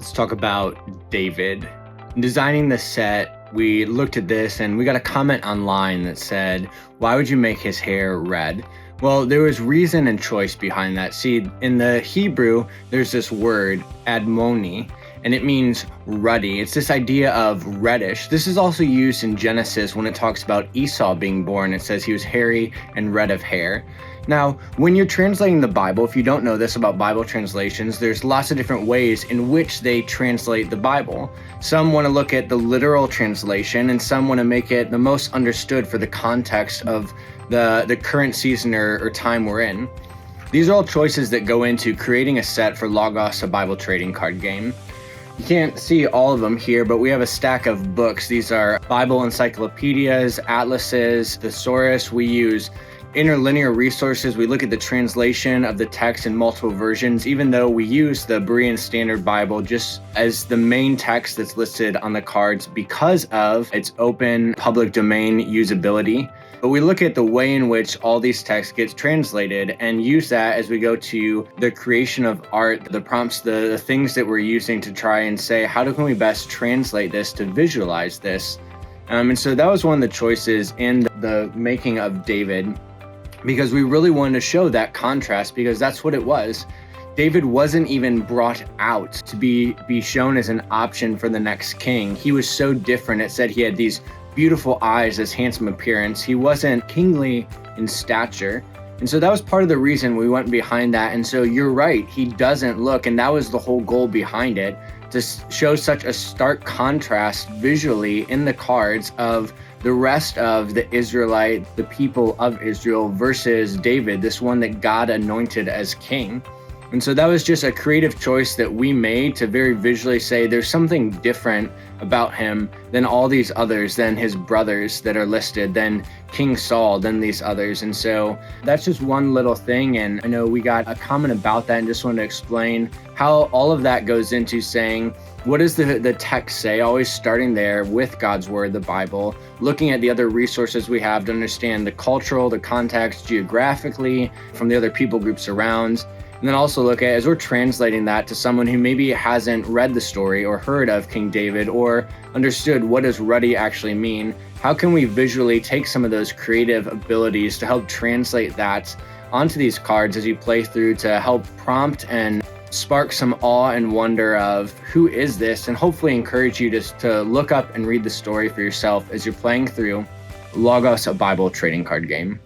Let's talk about David. In designing the set, we looked at this and we got a comment online that said, why would you make his hair red? Well, there was reason and choice behind that. See, in the Hebrew, there's this word, admoni, and it means ruddy. It's this idea of reddish. This is also used in Genesis when it talks about Esau being born. It says he was hairy and red of hair. Now, when you're translating the Bible, if you don't know this about Bible translations, there's lots of different ways in which they translate the Bible. Some want to look at the literal translation, and some want to make it the most understood for the context of the current season or time we're in. These are all choices that go into creating a set for Logos, a Bible trading card game. You can't see all of them here, but we have a stack of books. These are Bible encyclopedias, atlases, thesaurus. We use interlinear resources. We look at the translation of the text in multiple versions, even though we use the Berean Standard Bible just as the main text that's listed on the cards because of its open public domain usability. But we look at the way in which all these texts get translated and use that as we go to the creation of art, the prompts, the things that we're using to try and say, how can we best translate this to visualize this? And so that was one of the choices in the making of David, because we really wanted to show that contrast, because that's what it was. David wasn't even brought out to be shown as an option for the next king. He was so different. It said he had these beautiful eyes, this handsome appearance. He wasn't kingly in stature. And so that was part of the reason we went behind that. And so you're right, he doesn't look, and that was the whole goal behind it, to show such a stark contrast visually in the cards of the rest of the Israelite, the people of Israel, versus David, this one that God anointed as king. And so that was just a creative choice that we made to very visually say there's something different about him than all these others, than his brothers that are listed, than King Saul, than these others. And so that's just one little thing. And I know we got a comment about that and just wanted to explain how all of that goes into saying, what does the text say? Always starting there with God's word, the Bible, looking at the other resources we have to understand the cultural, the context geographically from the other people groups around. And then also look at, as we're translating that to someone who maybe hasn't read the story or heard of King David or understood what does ruddy actually mean, how can we visually take some of those creative abilities to help translate that onto these cards as you play through to help prompt and spark some awe and wonder of who is this, and hopefully encourage you to look up and read the story for yourself as you're playing through Logos, a Bible trading card game.